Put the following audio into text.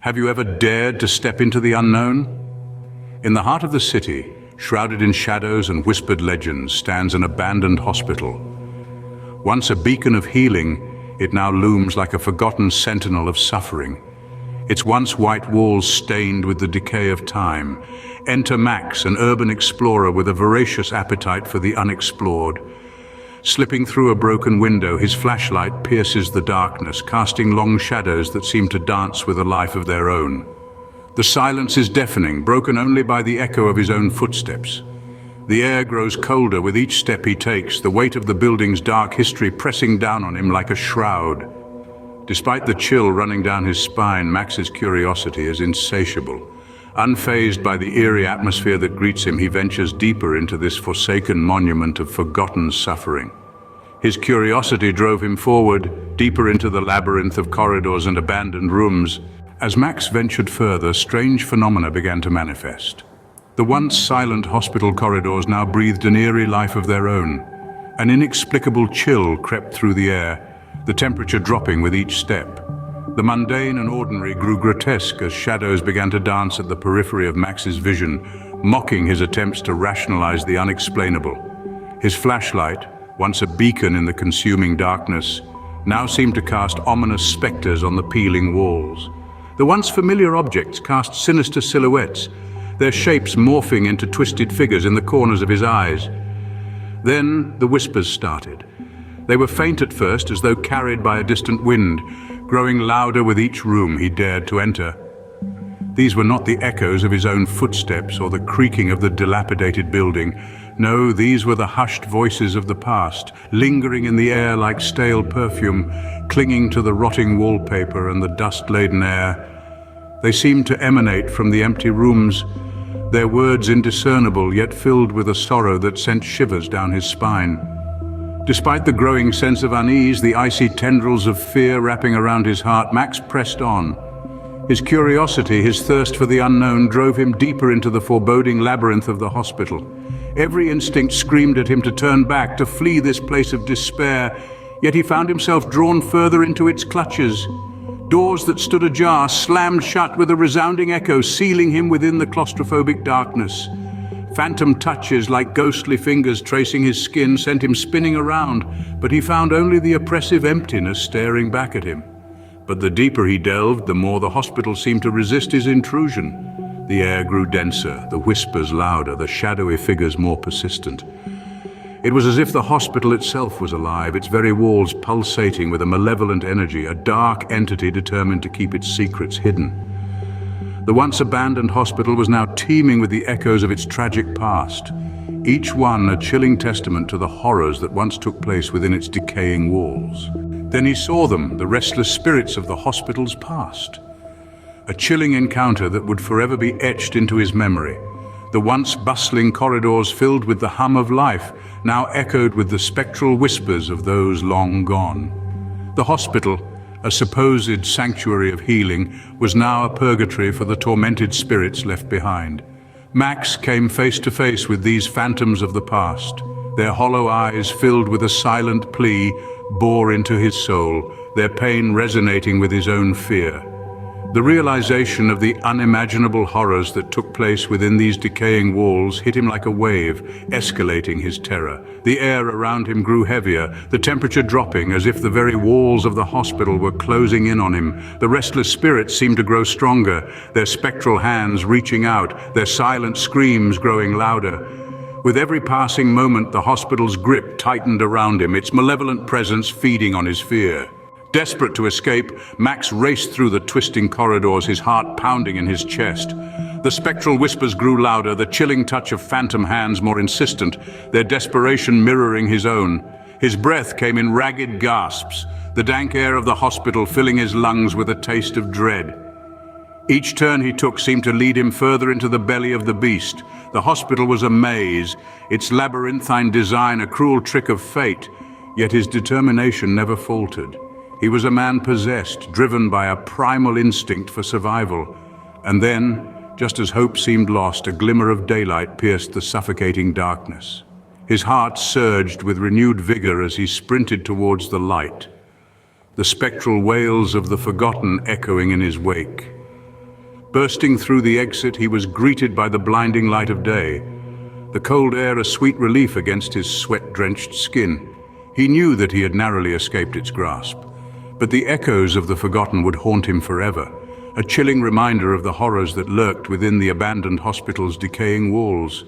Have you ever dared to step into the unknown? In the heart of the city, shrouded in shadows and whispered legends, stands an abandoned hospital. Once a beacon of healing, it now looms like a forgotten sentinel of suffering. Its once white walls stained with the decay of time. Enter Max, an urban explorer with a voracious appetite for the unexplored. Slipping through a broken window, his flashlight pierces the darkness, casting long shadows that seem to dance with a life of their own. The silence is deafening, broken only by the echo of his own footsteps. The air grows colder with each step he takes, the weight of the building's dark history pressing down on him like a shroud. Despite the chill running down his spine, Max's curiosity is insatiable. Unfazed by the eerie atmosphere that greets him, he ventures deeper into this forsaken monument of forgotten suffering. His curiosity drove him forward, deeper into the labyrinth of corridors and abandoned rooms. As Max ventured further, strange phenomena began to manifest. The once silent hospital corridors now breathed an eerie life of their own. An inexplicable chill crept through the air, the temperature dropping with each step. The mundane and ordinary grew grotesque as shadows began to dance at the periphery of Max's vision, mocking his attempts to rationalize the unexplainable. His flashlight, once a beacon in the consuming darkness, now seemed to cast ominous specters on the peeling walls. The once familiar objects cast sinister silhouettes, their shapes morphing into twisted figures in the corners of his eyes. Then the whispers started. They were faint at first, as though carried by a distant wind, growing louder with each room he dared to enter. These were not the echoes of his own footsteps or the creaking of the dilapidated building. No, these were the hushed voices of the past, lingering in the air like stale perfume, clinging to the rotting wallpaper and the dust-laden air. They seemed to emanate from the empty rooms, their words indiscernible, yet filled with a sorrow that sent shivers down his spine. Despite the growing sense of unease, the icy tendrils of fear wrapping around his heart, Max pressed on. His curiosity, his thirst for the unknown, drove him deeper into the foreboding labyrinth of the hospital. Every instinct screamed at him to turn back, to flee this place of despair, yet he found himself drawn further into its clutches. Doors that stood ajar slammed shut with a resounding echo, sealing him within the claustrophobic darkness. Phantom touches, like ghostly fingers tracing his skin, sent him spinning around, but he found only the oppressive emptiness staring back at him. But the deeper he delved, the more the hospital seemed to resist his intrusion. The air grew denser, the whispers louder, the shadowy figures more persistent. It was as if the hospital itself was alive, its very walls pulsating with a malevolent energy, a dark entity determined to keep its secrets hidden. The once abandoned hospital was now teeming with the echoes of its tragic past, each one a chilling testament to the horrors that once took place within its decaying walls. Then he saw them, the restless spirits of the hospital's past. A chilling encounter that would forever be etched into his memory. The once bustling corridors filled with the hum of life now echoed with the spectral whispers of those long gone. The hospital, a supposed sanctuary of healing, was now a purgatory for the tormented spirits left behind. Max came face to face with these phantoms of the past. Their hollow eyes, filled with a silent plea, bore into his soul, their pain resonating with his own fear. The realization of the unimaginable horrors that took place within these decaying walls hit him like a wave, escalating his terror. The air around him grew heavier, the temperature dropping as if the very walls of the hospital were closing in on him. The restless spirits seemed to grow stronger, their spectral hands reaching out, their silent screams growing louder. With every passing moment, the hospital's grip tightened around him, its malevolent presence feeding on his fear. Desperate to escape, Max raced through the twisting corridors, his heart pounding in his chest. The spectral whispers grew louder, the chilling touch of phantom hands more insistent, their desperation mirroring his own. His breath came in ragged gasps, the dank air of the hospital filling his lungs with a taste of dread. Each turn he took seemed to lead him further into the belly of the beast. The hospital was a maze, its labyrinthine design a cruel trick of fate, yet his determination never faltered. He was a man possessed, driven by a primal instinct for survival. And then, just as hope seemed lost, a glimmer of daylight pierced the suffocating darkness. His heart surged with renewed vigor as he sprinted towards the light, the spectral wails of the forgotten echoing in his wake. Bursting through the exit, he was greeted by the blinding light of day, the cold air a sweet relief against his sweat-drenched skin. He knew that he had narrowly escaped its grasp, but the echoes of the forgotten would haunt him forever, a chilling reminder of the horrors that lurked within the abandoned hospital's decaying walls.